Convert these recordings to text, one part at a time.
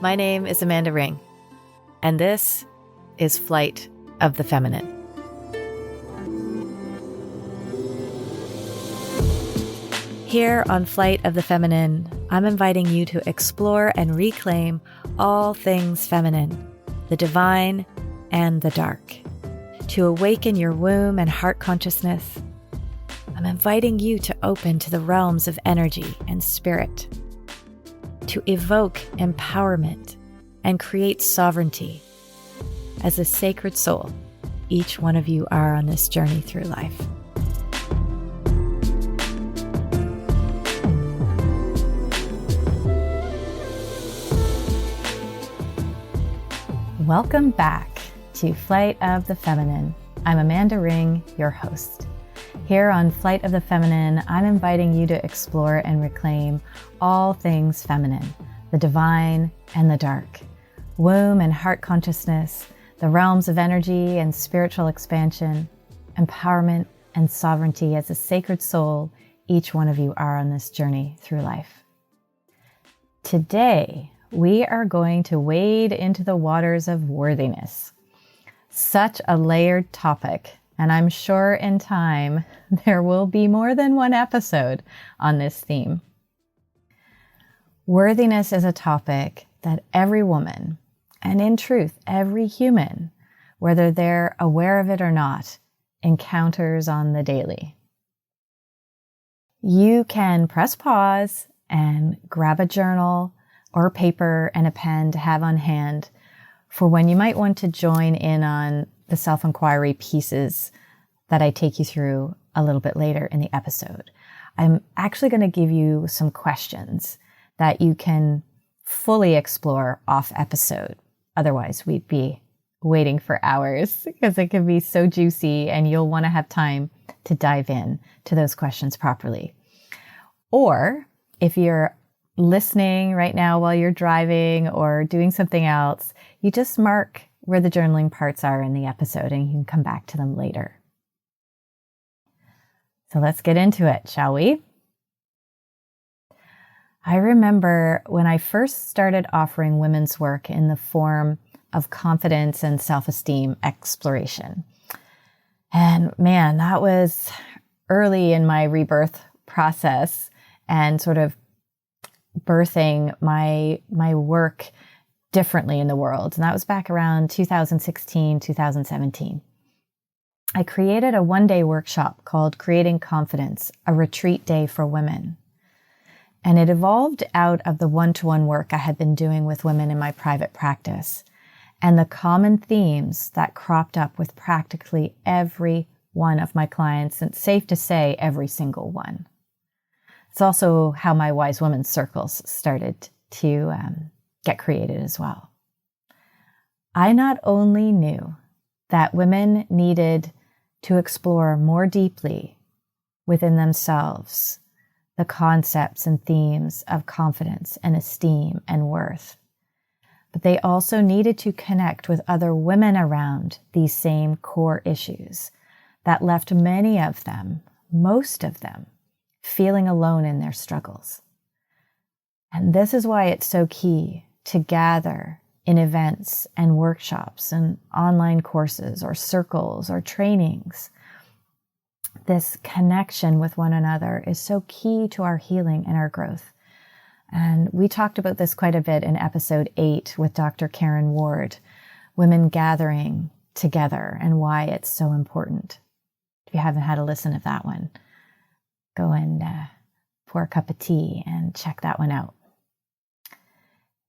My name is Amanda Ring, and this is Flight of the Feminine. Here on Flight of the Feminine, I'm inviting you to explore and reclaim all things feminine, the divine and the dark. To awaken your womb and heart consciousness, I'm inviting you to open to the realms of energy and spirit, to evoke empowerment and create sovereignty. As a sacred soul, each one of you are on this journey through life. Welcome back to Flight of the Feminine. I'm Amanda Ring, your host. Here on Flight of the Feminine, I'm inviting you to explore and reclaim all things feminine, the divine and the dark, womb and heart consciousness, the realms of energy and spiritual expansion, empowerment and sovereignty. As a sacred soul, each one of you are on this journey through life. Today, we are going to wade into the waters of worthiness. Such a layered topic, and I'm sure in time there will be more than one episode on this theme. Worthiness is a topic that every woman, and in truth, every human, whether they're aware of it or not, encounters on the daily. You can press pause and grab a journal or paper and a pen to have on hand for when you might want to join in on the self-inquiry pieces that I take you through a little bit later in the episode. I'm actually going to give you some questions that you can fully explore off episode. Otherwise, we'd be waiting for hours because it can be so juicy and you'll want to have time to dive in to those questions properly. Or if you're listening right now while you're driving or doing something else, you just mark where the journaling parts are in the episode and you can come back to them later. So let's get into it, shall we? I remember when I first started offering women's work in the form of confidence and self-esteem exploration. And man, that was early in my rebirth process and sort of birthing my work differently in the world. And that was back around 2016, 2017. I created a one-day workshop called Creating Confidence, a retreat day for women. And it evolved out of the one-to-one work I had been doing with women in my private practice and the common themes that cropped up with practically every one of my clients, and safe to say, every single one. It's also how my Wise Women's Circles started to get created as well. I not only knew that women needed to explore more deeply within themselves the concepts and themes of confidence and esteem and worth, but they also needed to connect with other women around these same core issues that left many of them, most of them, feeling alone in their struggles. And this is why it's so key to gather in events and workshops and online courses or circles or trainings. This connection with one another is so key to our healing and our growth. And we talked about this quite a bit in episode 8 with Dr. Karen Ward, women gathering together and why it's so important. If you haven't had a listen to that one, go and pour a cup of tea and check that one out.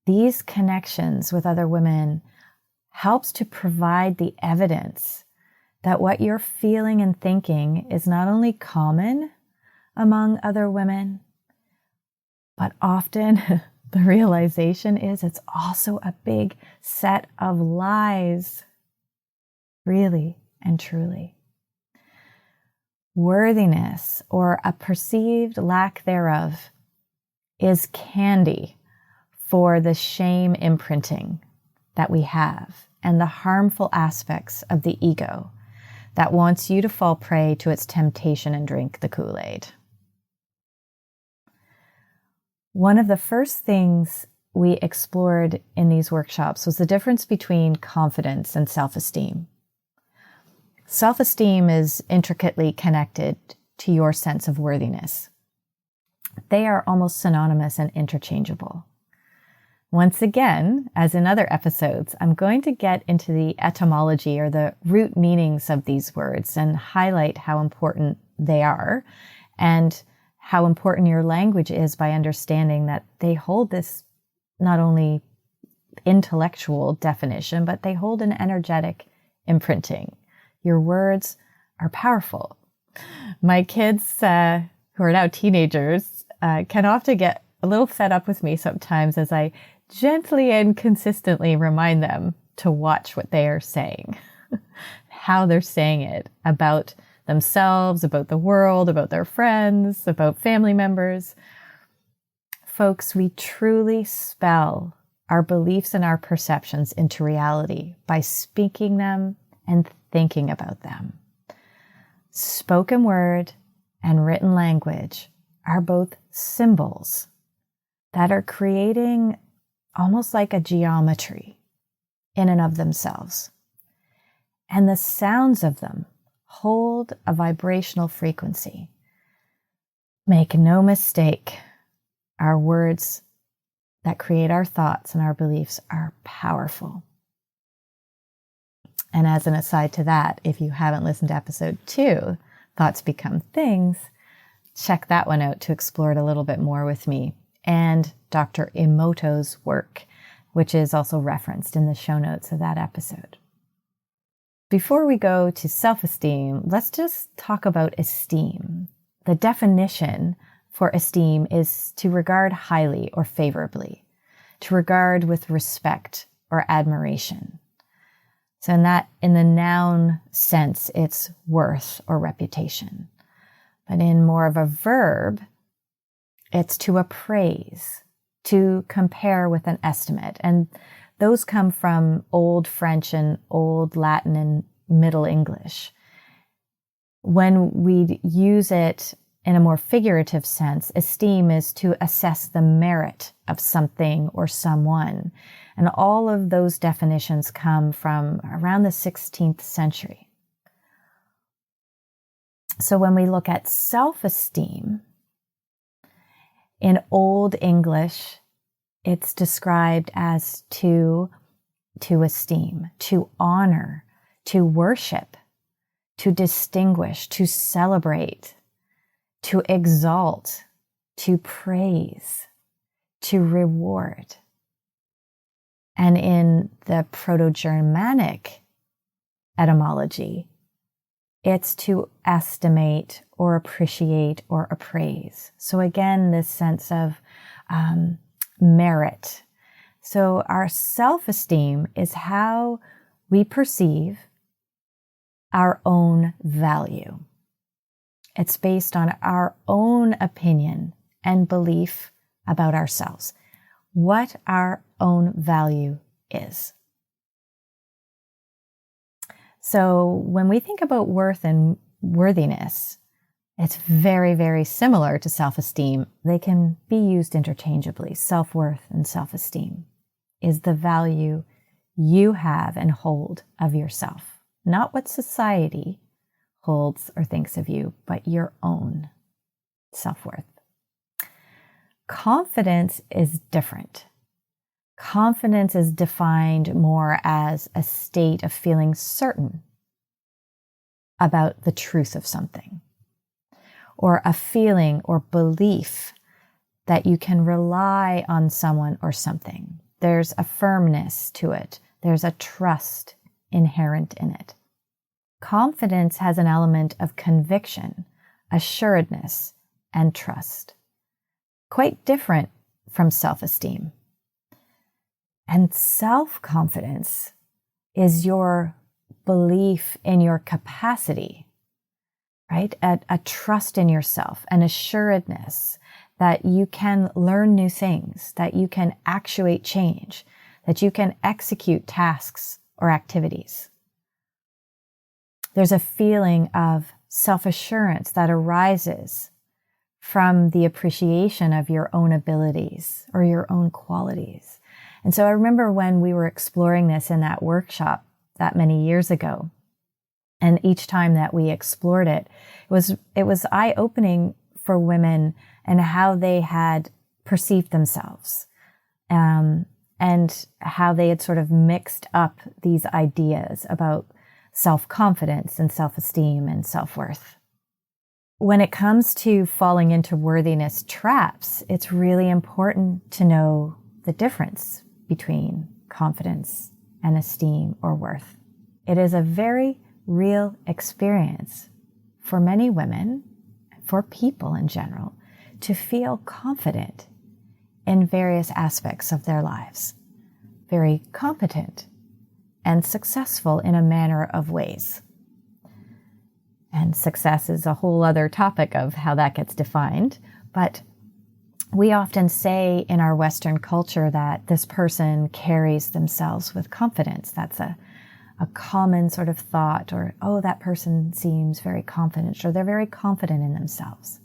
These connections with other women helps to provide the evidence that what you're feeling and thinking is not only common among other women, but often the realization is it's also a big set of lies, really and truly. Worthiness, or a perceived lack thereof, is candy for the shame imprinting that we have and the harmful aspects of the ego that wants you to fall prey to its temptation and drink the Kool-Aid. One of the first things we explored in these workshops was the difference between confidence and self-esteem. Self-esteem is intricately connected to your sense of worthiness. They are almost synonymous and interchangeable. Once again, as in other episodes, I'm going to get into the etymology or the root meanings of these words and highlight how important they are and how important your language is by understanding that they hold this not only intellectual definition, but they hold an energetic imprinting. Your words are powerful. My kids, who are now teenagers, can often get a little fed up with me sometimes as I gently and consistently remind them to watch what they are saying, how they're saying it about themselves, about the world, about their friends, about family members. Folks, we truly spell our beliefs and our perceptions into reality by speaking them and thinking about them. Spoken word and written language are both symbols that are creating almost like a geometry in and of themselves. And the sounds of them hold a vibrational frequency. Make no mistake, our words that create our thoughts and our beliefs are powerful. And as an aside to that, if you haven't listened to episode 2, Thoughts Become Things, check that one out to explore it a little bit more with me and Dr. Emoto's work, which is also referenced in the show notes of that episode. Before we go to self-esteem, let's just talk about esteem. The definition for esteem is to regard highly or favorably, to regard with respect or admiration. So in the noun sense, it's worth or reputation. But in more of a verb, it's to appraise, to compare with an estimate. And those come from Old French and Old Latin and Middle English. When we use it in a more figurative sense, esteem is to assess the merit of something or someone. And all of those definitions come from around the 16th century. So when we look at self-esteem, in Old English, it's described as to esteem, to honor, to worship, to distinguish, to celebrate, to exalt, to praise, to reward. And in the Proto-Germanic etymology, it's to estimate or appreciate or appraise. So again, this sense of merit. So our self-esteem is how we perceive our own value. It's based on our own opinion and belief about ourselves, what our own value is. So when we think about worth and worthiness, it's very, very similar to self-esteem. They can be used interchangeably. Self-worth and self-esteem is the value you have and hold of yourself, not what society holds or thinks of you, but your own self-worth. Confidence is different. Confidence is defined more as a state of feeling certain about the truth of something, or a feeling or belief that you can rely on someone or something. There's a firmness to it. There's a trust inherent in it. Confidence has an element of conviction, assuredness, and trust. Quite different from self-esteem. And self-confidence is your belief in your capacity, right? A trust in yourself, an assuredness that you can learn new things, that you can actuate change, that you can execute tasks or activities. There's a feeling of self-assurance that arises from the appreciation of your own abilities or your own qualities. And so I remember when we were exploring this in that workshop that many years ago, and each time that we explored it, it was eye-opening for women and how they had perceived themselves, and how they had sort of mixed up these ideas about self-confidence and self-esteem and self-worth. When it comes to falling into worthiness traps, it's really important to know the difference between confidence and esteem or worth. It is a very real experience for many women, for people in general, to feel confident in various aspects of their lives, very competent and successful in a manner of ways. And success is a whole other topic of how that gets defined, but we often say in our Western culture that this person carries themselves with confidence. That's a common sort of thought, or, oh, that person seems very confident, or they're very confident in themselves.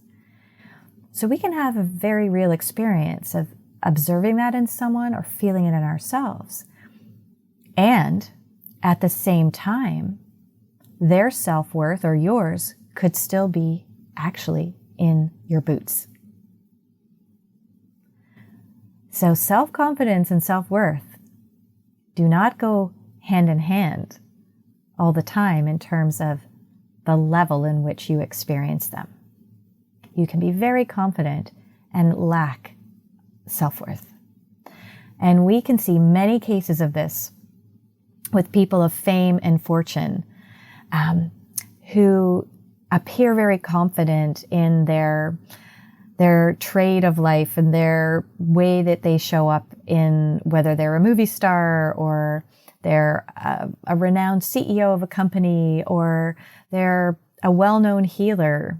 So we can have a very real experience of observing that in someone or feeling it in ourselves. And at the same time, their self-worth or yours could still be actually in your boots. So self-confidence and self-worth do not go hand in hand all the time in terms of the level in which you experience them. You can be very confident and lack self-worth. And we can see many cases of this with people of fame and fortune who appear very confident in their trade of life and their way that they show up, in whether they're a movie star or they're a renowned CEO of a company or they're a well-known healer.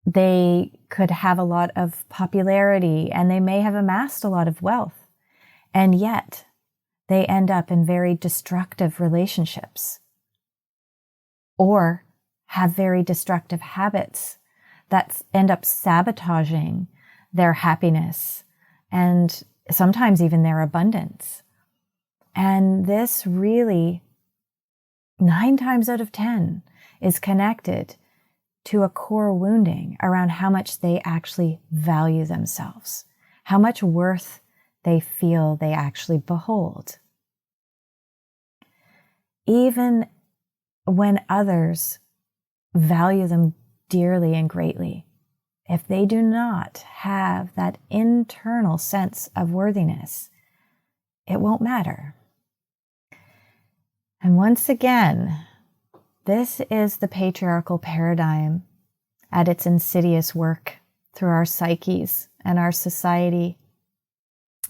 They could have a lot of popularity and they may have amassed a lot of wealth, and yet they end up in very destructive relationships or have very destructive habits that end up sabotaging their happiness and sometimes even their abundance. And this really, 9 times out of 10, is connected to a core wounding around how much they actually value themselves, how much worth they feel they actually behold. Even when others value them dearly and greatly, if they do not have that internal sense of worthiness, it won't matter. And once again, this is the patriarchal paradigm at its insidious work through our psyches and our society.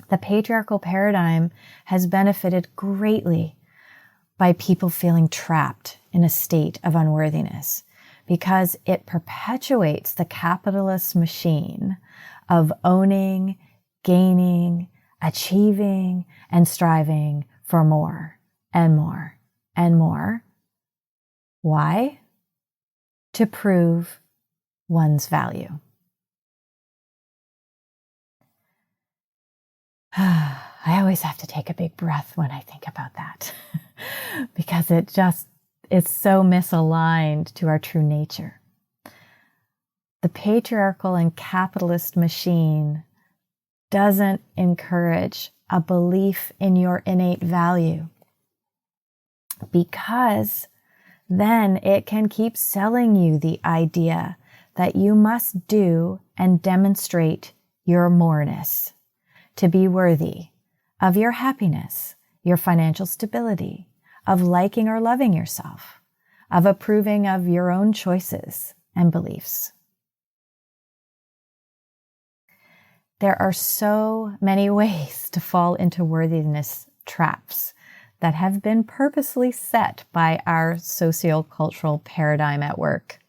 The patriarchal paradigm has benefited greatly by people feeling trapped in a state of unworthiness, because it perpetuates the capitalist machine of owning, gaining, achieving, and striving for more and more and more. Why? To prove one's value. I always have to take a big breath when I think about that because it's so misaligned to our true nature. The patriarchal and capitalist machine doesn't encourage a belief in your innate value, because then it can keep selling you the idea that you must do and demonstrate your moreness to be worthy of your happiness, your financial stability, of liking or loving yourself, of approving of your own choices and beliefs. There are so many ways to fall into worthiness traps that have been purposely set by our sociocultural paradigm at work.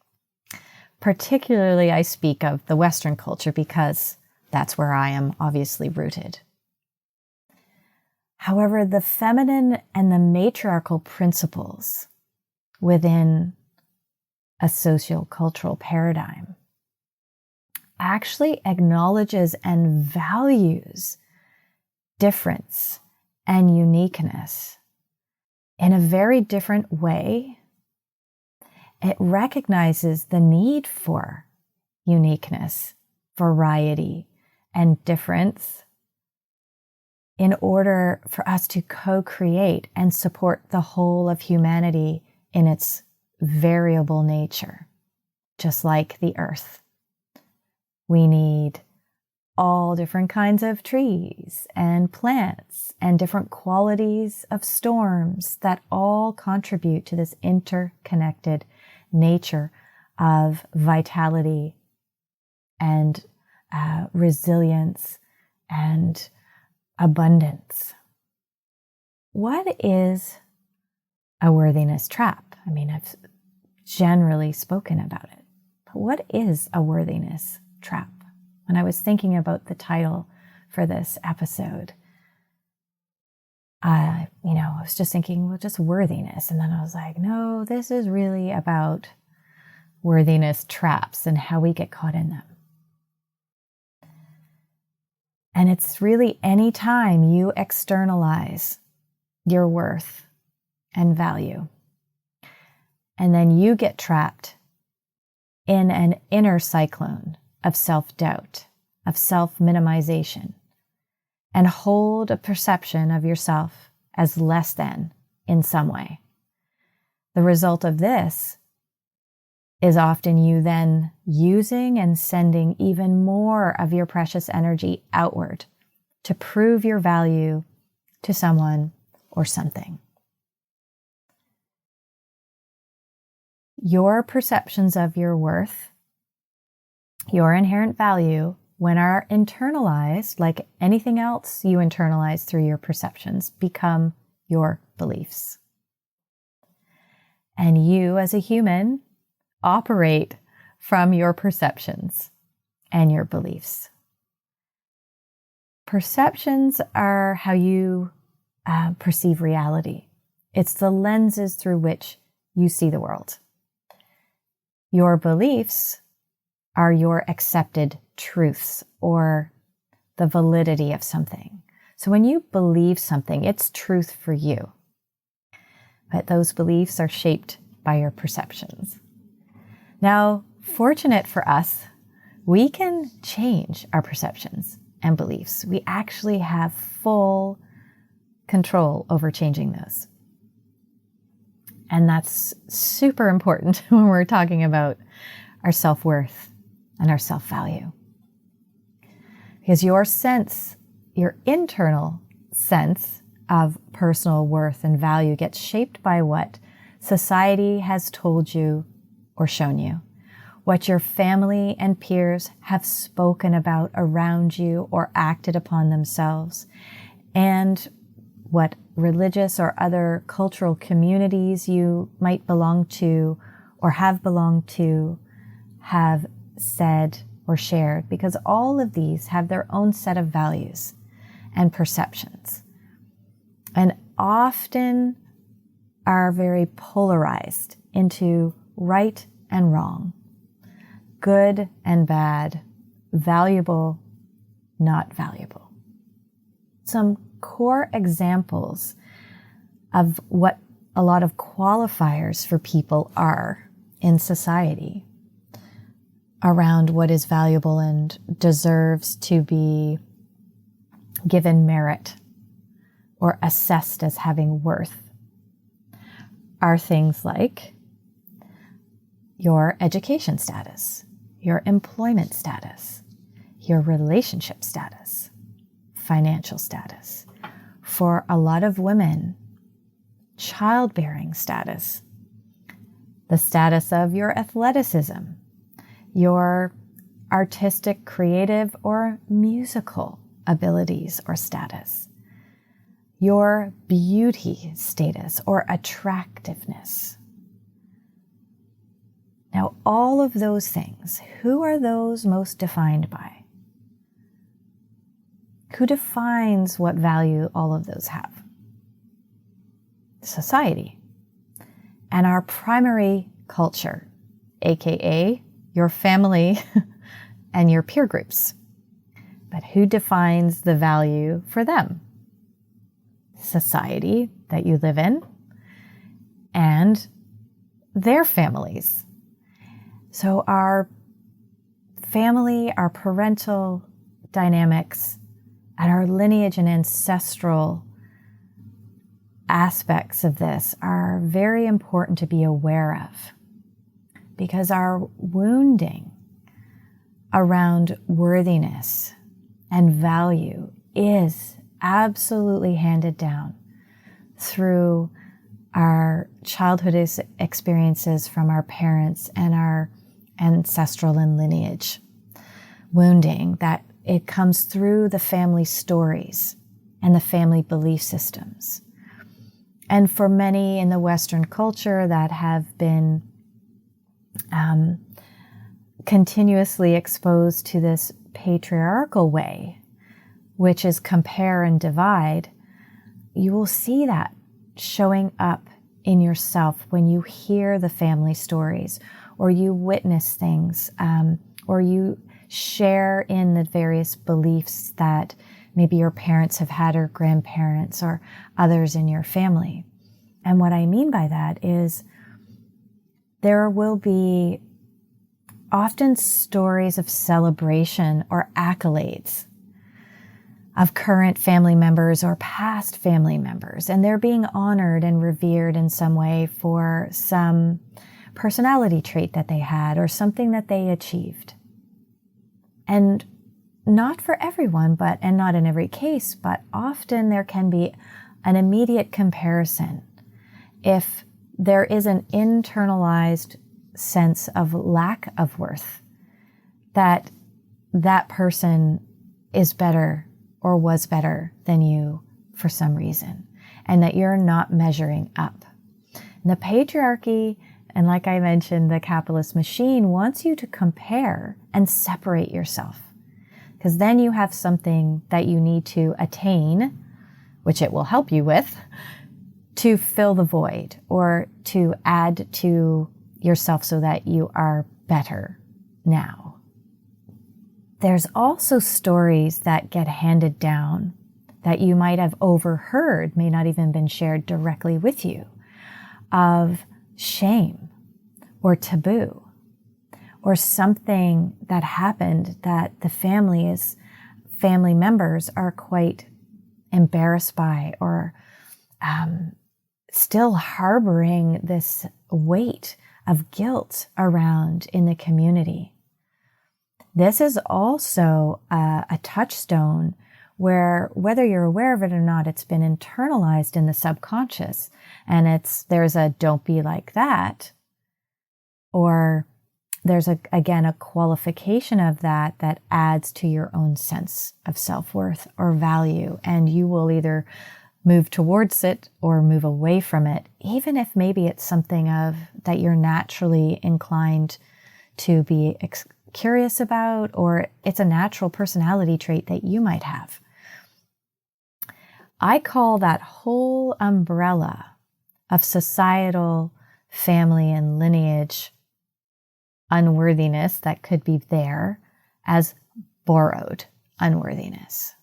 Particularly, I speak of the Western culture because that's where I am obviously rooted. However, the feminine and the matriarchal principles within a sociocultural paradigm actually acknowledges and values difference and uniqueness in a very different way. It recognizes the need for uniqueness, variety, and difference in order for us to co-create and support the whole of humanity in its variable nature, just like the earth. We need all different kinds of trees and plants and different qualities of storms that all contribute to this interconnected nature of vitality and resilience and abundance. What is a worthiness trap? I mean, I've generally spoken about it, but what is a worthiness trap? When I was thinking about the title for this episode, I was just thinking, well, just worthiness. And then I was like, no, this is really about worthiness traps and how we get caught in them. And it's really any time you externalize your worth and value, and then you get trapped in an inner cyclone of self-doubt, of self-minimization, and hold a perception of yourself as less than in some way. The result of this is often you then using and sending even more of your precious energy outward to prove your value to someone or something. Your perceptions of your worth, your inherent value, when are internalized, like anything else you internalize through your perceptions, become your beliefs. And you as a human operate from your perceptions and your beliefs. Perceptions are how you perceive reality. It's the lenses through which you see the world. Your beliefs are your accepted truths or the validity of something. So when you believe something, it's truth for you. But those beliefs are shaped by your perceptions. Now, fortunate for us, we can change our perceptions and beliefs. We actually have full control over changing those. And that's super important when we're talking about our self-worth and our self-value. Because your internal sense of personal worth and value gets shaped by what society has told you or shown you, what your family and peers have spoken about around you or acted upon themselves, and what religious or other cultural communities you might belong to or have belonged to have said or shared, because all of these have their own set of values and perceptions, and often are very polarized into right and wrong, good and bad, valuable, not valuable. Some core examples of what a lot of qualifiers for people are in society around what is valuable and deserves to be given merit or assessed as having worth are things like your education status, your employment status, your relationship status, financial status. For a lot of women, childbearing status, the status of your athleticism, your artistic, creative, or musical abilities or status, your beauty status or attractiveness. Now, all of those things, who are those most defined by? Who defines what value all of those have? Society. And our primary culture, aka your family and your peer groups. But who defines the value for them? Society that you live in and their families. So our family, our parental dynamics, and our lineage and ancestral aspects of this are very important to be aware of, because our wounding around worthiness and value is absolutely handed down through our childhood experiences from our parents and our ancestral and lineage wounding, that it comes through the family stories and the family belief systems. And for many in the Western culture that have been continuously exposed to this patriarchal way, which is compare and divide, you will see that showing up in yourself when you hear the family stories, or you witness things, or you share in the various beliefs that maybe your parents have had, or grandparents, or others in your family. And what I mean by that is there will be often stories of celebration or accolades of current family members or past family members, and they're being honored and revered in some way for some personality trait that they had or something that they achieved. And not for everyone, and not in every case, but often there can be an immediate comparison if there is an internalized sense of lack of worth, that that person is better or was better than you for some reason, and that you're not measuring up. And the patriarchy, and like I mentioned, the capitalist machine wants you to compare and separate yourself, because then you have something that you need to attain, which it will help you with, to fill the void or to add to yourself so that you are better now. There's also stories that get handed down that you might have overheard, may not even been shared directly with you, of shame or taboo, or something that happened that the family members are quite embarrassed by, or still harboring this weight of guilt around in the community. This is also a touchstone where, whether you're aware of it or not, it's been internalized in the subconscious, and there's a don't be like that, or there's a qualification of that adds to your own sense of self-worth or value, and you will either move towards it or move away from it, even if maybe it's something that you're naturally inclined to be curious about, or it's a natural personality trait that you might have. I call that whole umbrella of societal, family, and lineage unworthiness that could be there as borrowed unworthiness.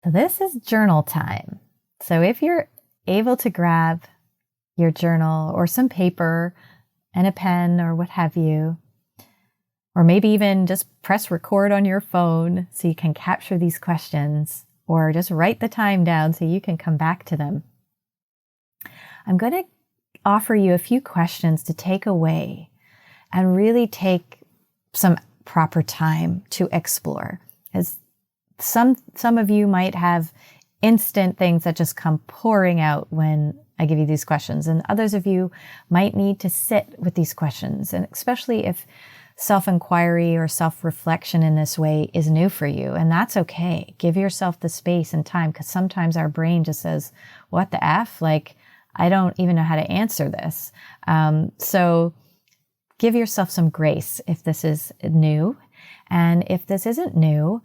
So this is journal time. So if you're able to grab your journal or some paper and a pen or what have you, or maybe even just press record on your phone so you can capture these questions, or just write the time down so you can come back to them. I'm going to offer you a few questions to take away and really take some proper time to explore. As some of you might have instant things that just come pouring out when I give you these questions, and others of you might need to sit with these questions, and especially if self-inquiry or self-reflection in this way is new for you, and that's okay. Give yourself the space and time, because sometimes our brain just says, what the F? Like, I don't even know how to answer this. So give yourself some grace if this is new. And if this isn't new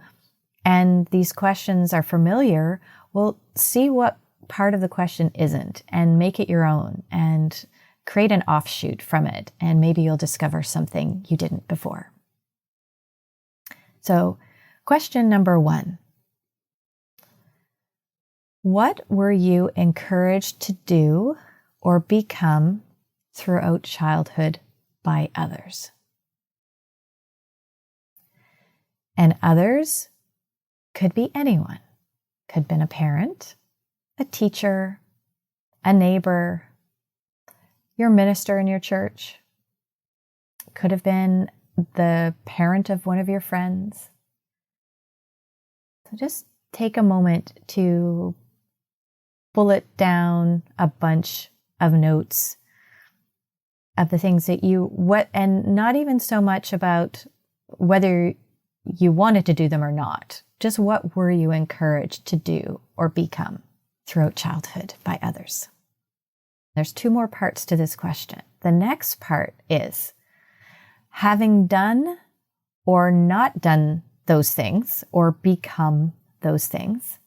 and these questions are familiar, well, see what part of the question isn't and make it your own, and create an offshoot from it, and maybe you'll discover something you didn't before. So, question number 1. What were you encouraged to do or become throughout childhood by others? And others could be anyone. Could have been a parent, a teacher, a neighbor, your minister in your church. Could have been the parent of one of your friends. So just take a moment to bullet down a bunch of notes of the things that and not even so much about whether you wanted to do them or not. Just what were you encouraged to do or become throughout childhood by others? There's 2 more parts to this question. The next part is, having done or not done those things or become those things,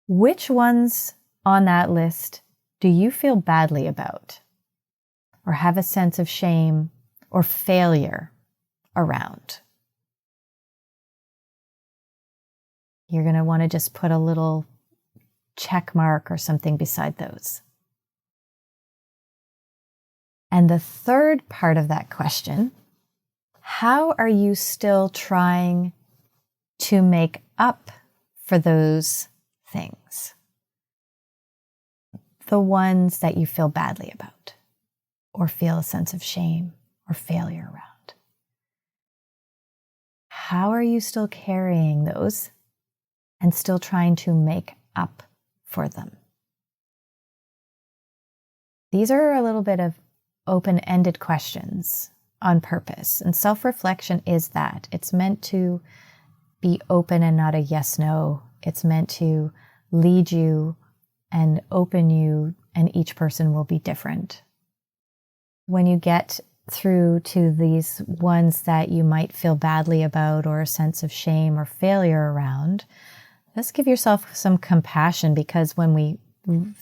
which ones on that list do you feel badly about or have a sense of shame or failure around? You're going to want to just put a little check mark or something beside those. And the third part of that question, how are you still trying to make up for those things? The ones that you feel badly about or feel a sense of shame or failure around. How are you still carrying those and still trying to make up for them? These are a little bit of open-ended questions on purpose. And self-reflection is that. It's meant to be open and not a yes-no. It's meant to lead you and open you, and each person will be different. When you get through to these ones that you might feel badly about or a sense of shame or failure around, just give yourself some compassion, because when we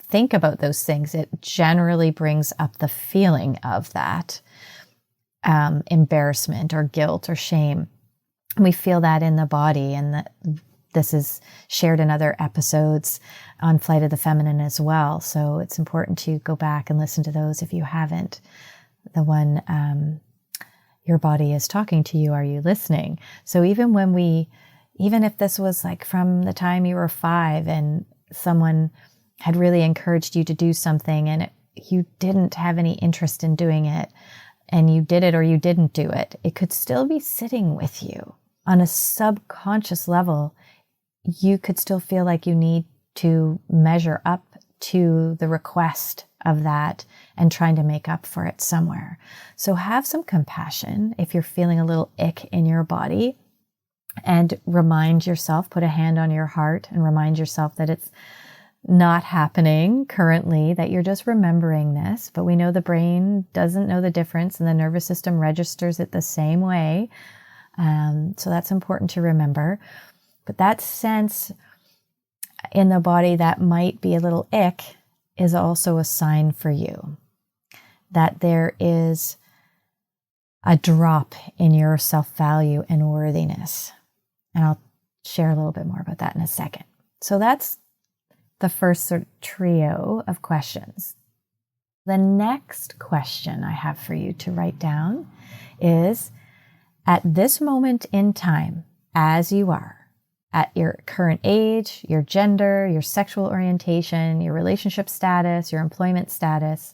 think about those things, it generally brings up the feeling of that embarrassment or guilt or shame. We feel that in the body, and this is shared in other episodes on Flight of the Feminine as well. So it's important to go back and listen to those if you haven't. The one, your body is talking to you, are you listening? So even if this was like from the time you were 5 and someone had really encouraged you to do something and you didn't have any interest in doing it, and you did it or you didn't do it, it could still be sitting with you on a subconscious level. You could still feel like you need to measure up to the request of that and trying to make up for it somewhere. So have some compassion if you're feeling a little ick in your body, and remind yourself, put a hand on your heart and remind yourself that it's not happening currently, that you're just remembering this. But we know the brain doesn't know the difference, and the nervous system registers it the same way. So that's important to remember. But that sense in the body that might be a little ick is also a sign for you that there is a drop in your self-value and worthiness. And I'll share a little bit more about that in a second. So that's the first sort of trio of questions. The next question I have for you to write down is, at this moment in time, as you are, at your current age, your gender, your sexual orientation, your relationship status, your employment status,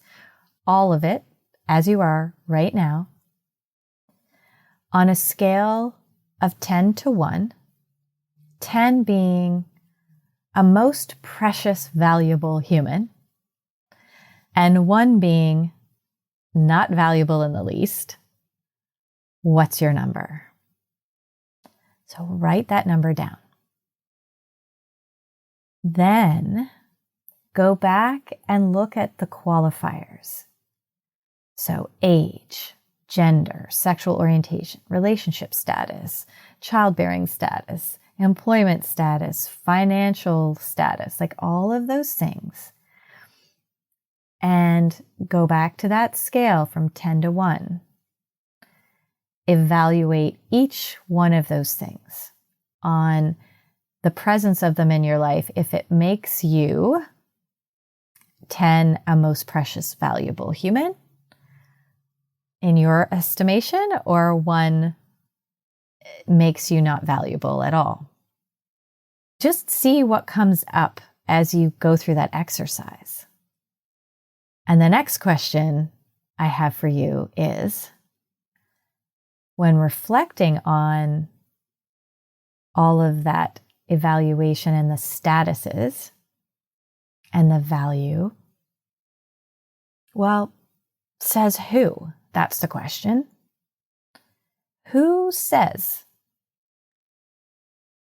all of it, as you are right now, on a scale of 10 to 1, 10 being a most precious, valuable human, and 1 being not valuable in the least, what's your number? So write that number down. Then go back and look at the qualifiers. So age, gender, sexual orientation, relationship status, childbearing status, employment status, financial status, like all of those things. and go back to that scale from 10 to 1. Evaluate each one of those things on the presence of them in your life. If it makes you 10, a most precious, valuable human in your estimation, or 1 makes you not valuable at all. Just see what comes up as you go through that exercise. And the next question I have for you is, when reflecting on all of that evaluation and the statuses and the value, well, says who? That's the question. Who says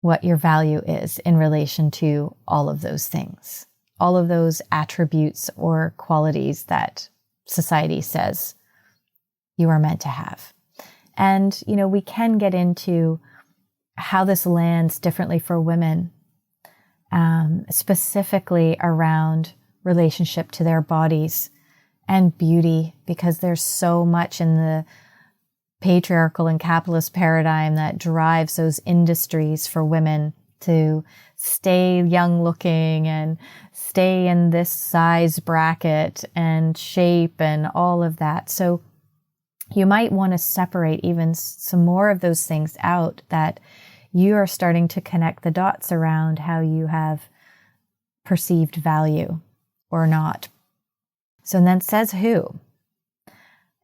what your value is in relation to all of those things, all of those attributes or qualities that society says you are meant to have? And, we can get into how this lands differently for women, specifically around relationship to their bodies and beauty, because there's so much in the patriarchal and capitalist paradigm that drives those industries for women to stay young looking and stay in this size bracket and shape and all of that. So you might want to separate even some more of those things out, that you are starting to connect the dots around how you have perceived value or not. So then it says who.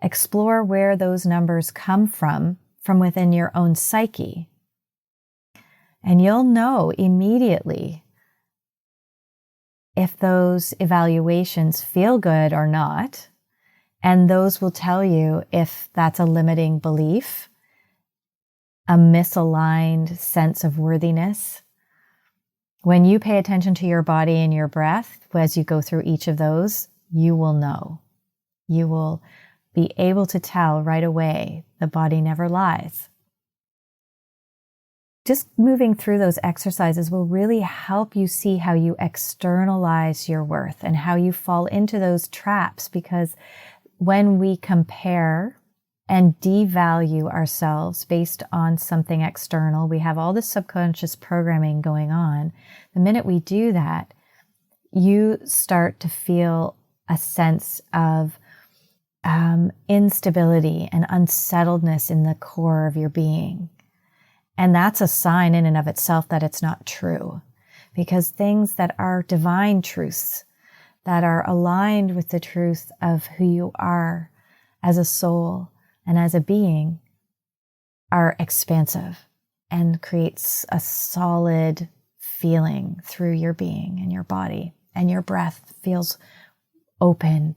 Explore where those numbers come from within your own psyche. And you'll know immediately if those evaluations feel good or not. And those will tell you if that's a limiting belief, a misaligned sense of worthiness. When you pay attention to your body and your breath, as you go through each of those, you will know. You will be able to tell right away. The body never lies. Just moving through those exercises will really help you see how you externalize your worth and how you fall into those traps, because when we compare and devalue ourselves based on something external, we have all this subconscious programming going on. The minute we do that, you start to feel a sense of instability and unsettledness in the core of your being. And that's a sign in and of itself that it's not true, because things that are divine truths, that are aligned with the truth of who you are as a soul and as a being, are expansive and creates a solid feeling through your being and your body, and your breath feels open.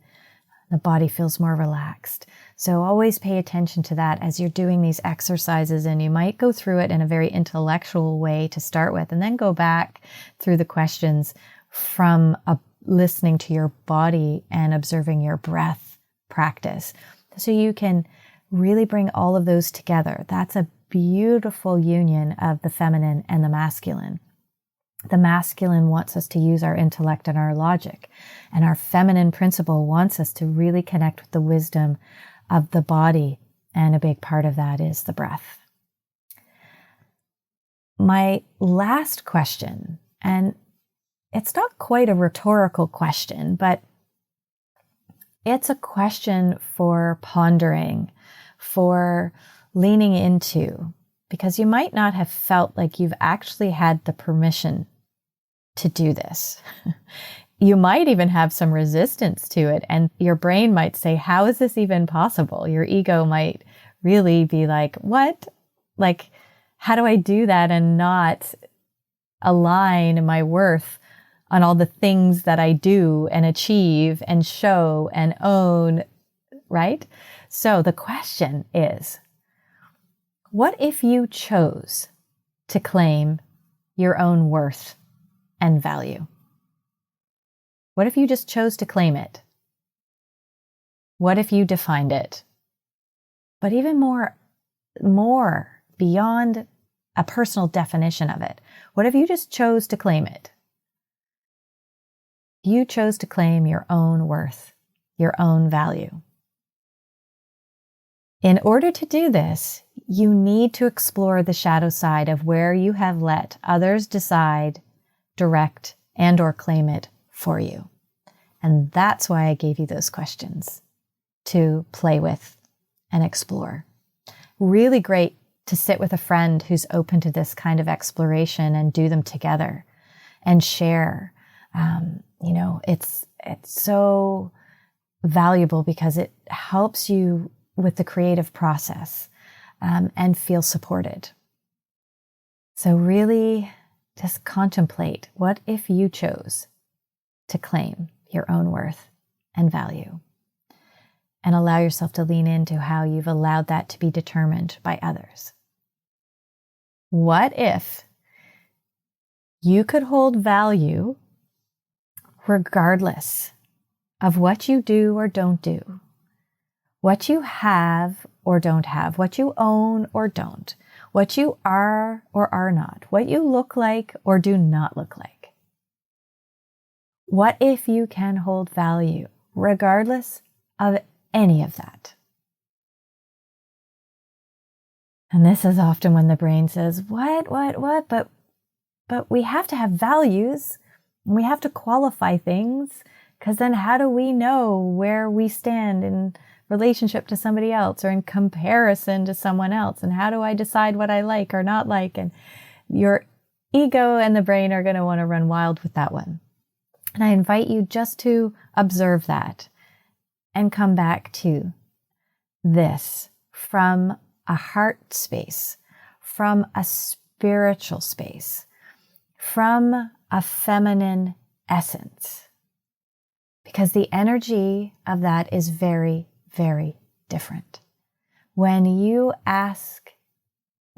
The body feels more relaxed. So always pay attention to that as you're doing these exercises, and you might go through it in a very intellectual way to start with, and then go back through the questions from listening to your body and observing your breath practice. So you can really bring all of those together. That's a beautiful union of the feminine and the masculine. The masculine wants us to use our intellect and our logic, and our feminine principle wants us to really connect with the wisdom of the body, and a big part of that is the breath. My last question, and it's not quite a rhetorical question, but it's a question for pondering, for leaning into, because you might not have felt like you've actually had the permission to do this. You might even have some resistance to it, and your brain might say, how is this even possible? Your ego might really be like, what? Like, how do I do that and not align my worth on all the things that I do and achieve and show and own, right? So the question is, what if you chose to claim your own worth and value? What if you just chose to claim it? What if you defined it? But even more beyond a personal definition of it, what if you just chose to claim it? You chose to claim your own worth, your own value. In order to do this, you need to explore the shadow side of where you have let others decide, direct, and or claim it for you. And that's why I gave you those questions to play with and explore. Really great to sit with a friend who's open to this kind of exploration and do them together and share. It's so valuable because it helps you with the creative process and feel supported. So really just contemplate, what if you chose to claim your own worth and value, and allow yourself to lean into how you've allowed that to be determined by others. What if you could hold value regardless of what you do or don't do, what you have or don't have, what you own or don't, what you are or are not, what you look like or do not look like? What if you can hold value regardless of any of that? And this is often when the brain says, what, but we have to have values and we have to qualify things, because then how do we know where we stand in relationship to somebody else or in comparison to someone else? And how do I decide what I like or not like? And your ego and the brain are going to want to run wild with that one. And I invite you just to observe that and come back to this from a heart space, from a spiritual space, from a feminine essence. Because the energy of that is very, very different. When you ask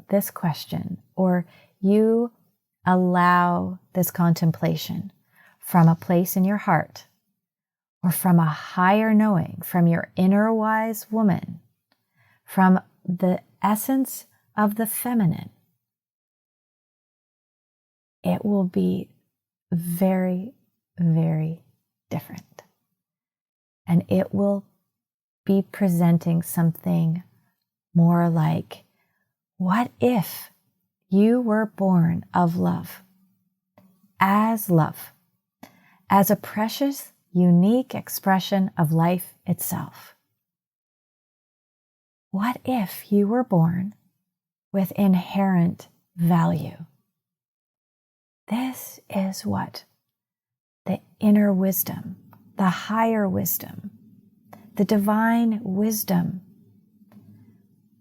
this question, or you allow this contemplation from a place in your heart, or from a higher knowing, from your inner wise woman, from the essence of the feminine, it will be very, very different. And it will be presenting something more like, what if you were born of love, as a precious, unique expression of life itself? What if you were born with inherent value? This is what the inner wisdom, the higher wisdom, the divine wisdom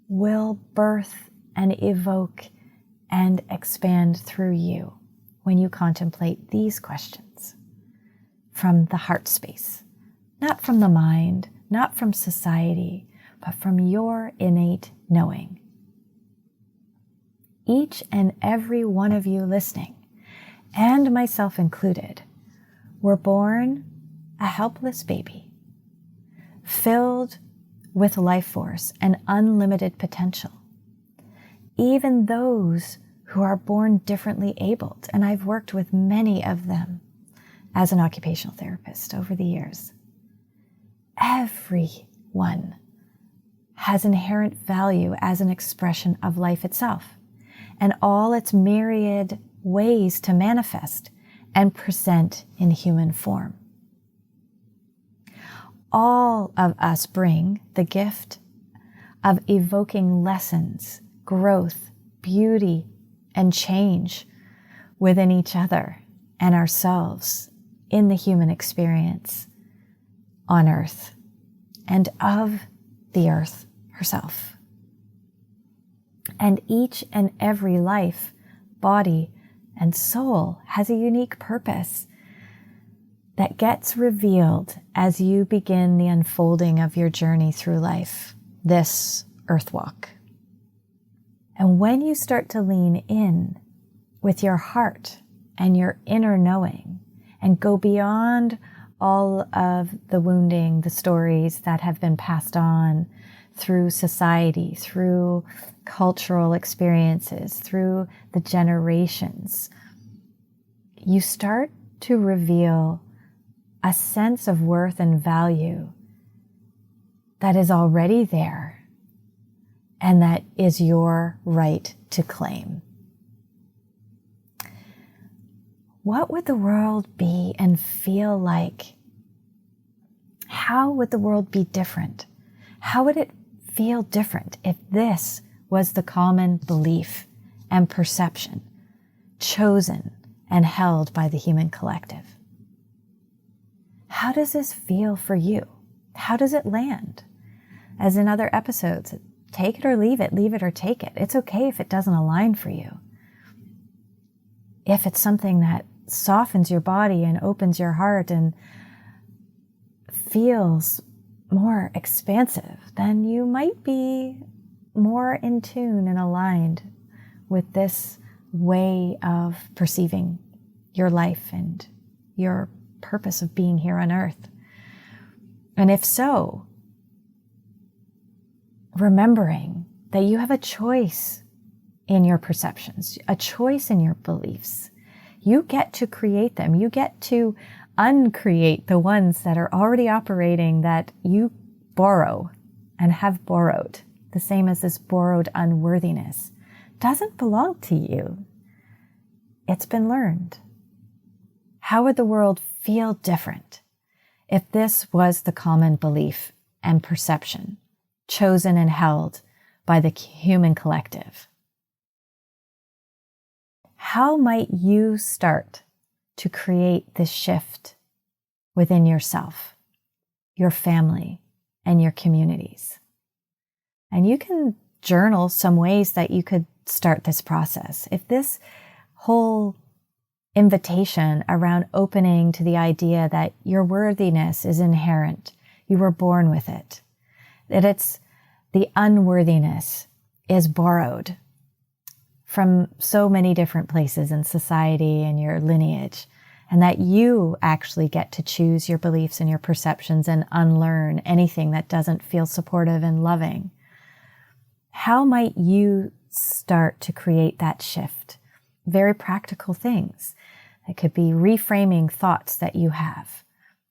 will birth and evoke and expand through you when you contemplate these questions from the heart space, not from the mind, not from society, but from your innate knowing. Each and every one of you listening, and myself included, were born a helpless baby, filled with life force and unlimited potential. Even those who are born differently abled, and I've worked with many of them as an occupational therapist over the years, everyone has inherent value as an expression of life itself, and all its myriad ways to manifest and present in human form. All of us bring the gift of evoking lessons, growth, beauty, and change within each other and ourselves in the human experience on earth and of the earth herself. And each and every life, body, and soul has a unique purpose that gets revealed as you begin the unfolding of your journey through life, this earth walk. And when you start to lean in with your heart and your inner knowing and go beyond all of the wounding, the stories that have been passed on through society, through cultural experiences, through the generations, you start to reveal a sense of worth and value that is already there and that is your right to claim. What would the world be and feel like? How would the world be different? How would it feel different if this was the common belief and perception chosen and held by the human collective? How does this feel for you? How does it land? As in other episodes, take it or leave it or take it. It's okay if it doesn't align for you. If it's something that softens your body and opens your heart and feels more expansive, then you might be more in tune and aligned with this way of perceiving your life and your purpose of being here on earth. And if so, remembering that you have a choice in your perceptions, a choice in your beliefs. You get to create them. You get to uncreate the ones that are already operating that you borrow and have borrowed. The same as this borrowed unworthiness doesn't belong to you. It's been learned. How would the world feel different if this was the common belief and perception chosen and held by the human collective? How might you start to create this shift within yourself, your family, and your communities? And you can journal some ways that you could start this process. If this whole invitation around opening to the idea that your worthiness is inherent, you were born with it, that it's the unworthiness is borrowed from so many different places in society and your lineage, and that you actually get to choose your beliefs and your perceptions and unlearn anything that doesn't feel supportive and loving. How might you start to create that shift? Very practical things. It could be reframing thoughts that you have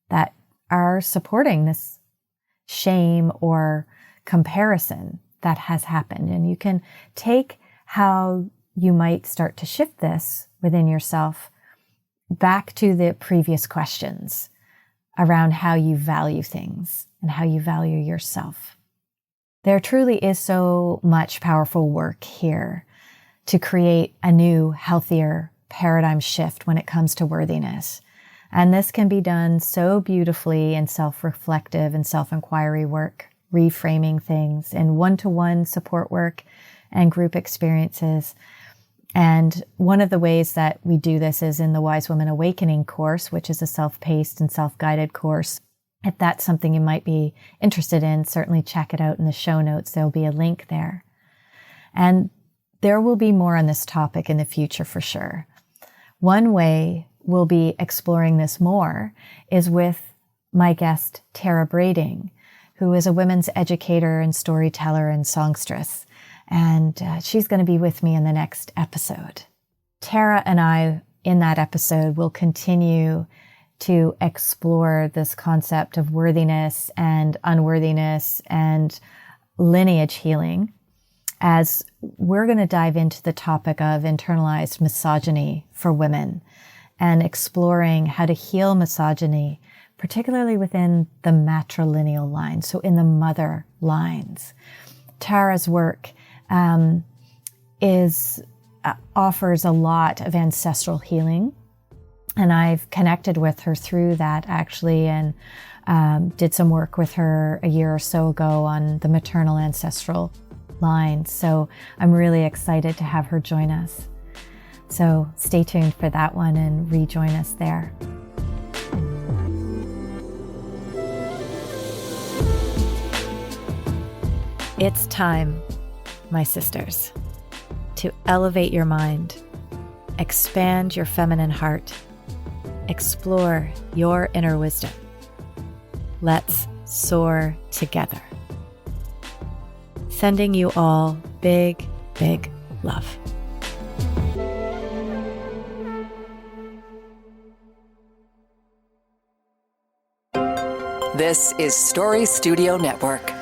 that are supporting this shame or comparison that has happened. And you can take how you might start to shift this within yourself back to the previous questions around how you value things and how you value yourself. There truly is so much powerful work here to create a new, healthier paradigm shift when it comes to worthiness. And this can be done so beautifully in self-reflective and self-inquiry work, reframing things in one-to-one support work and group experiences. And one of the ways that we do this is in the Wise Woman Awakening course, which is a self-paced and self-guided course. If that's something you might be interested in, certainly check it out in the show notes. There'll be a link there. And there will be more on this topic in the future for sure. One way we'll be exploring this more is with my guest, Tara Brading, who is a women's educator and storyteller and songstress. And she's going to be with me in the next episode. Tara and I, in that episode, will continue to explore this concept of worthiness and unworthiness and lineage healing, as we're going to dive into the topic of internalized misogyny for women and exploring how to heal misogyny, particularly within the matrilineal line, so in the mother lines. Tara's work offers a lot of ancestral healing, and I've connected with her through that actually, and did some work with her a year or so ago on the maternal ancestral line. So I'm really excited to have her join us. So stay tuned for that one and rejoin us there. It's time, my sisters, to elevate your mind, expand your feminine heart, explore your inner wisdom. Let's soar together. Sending you all big, big love. This is Story Studio Network.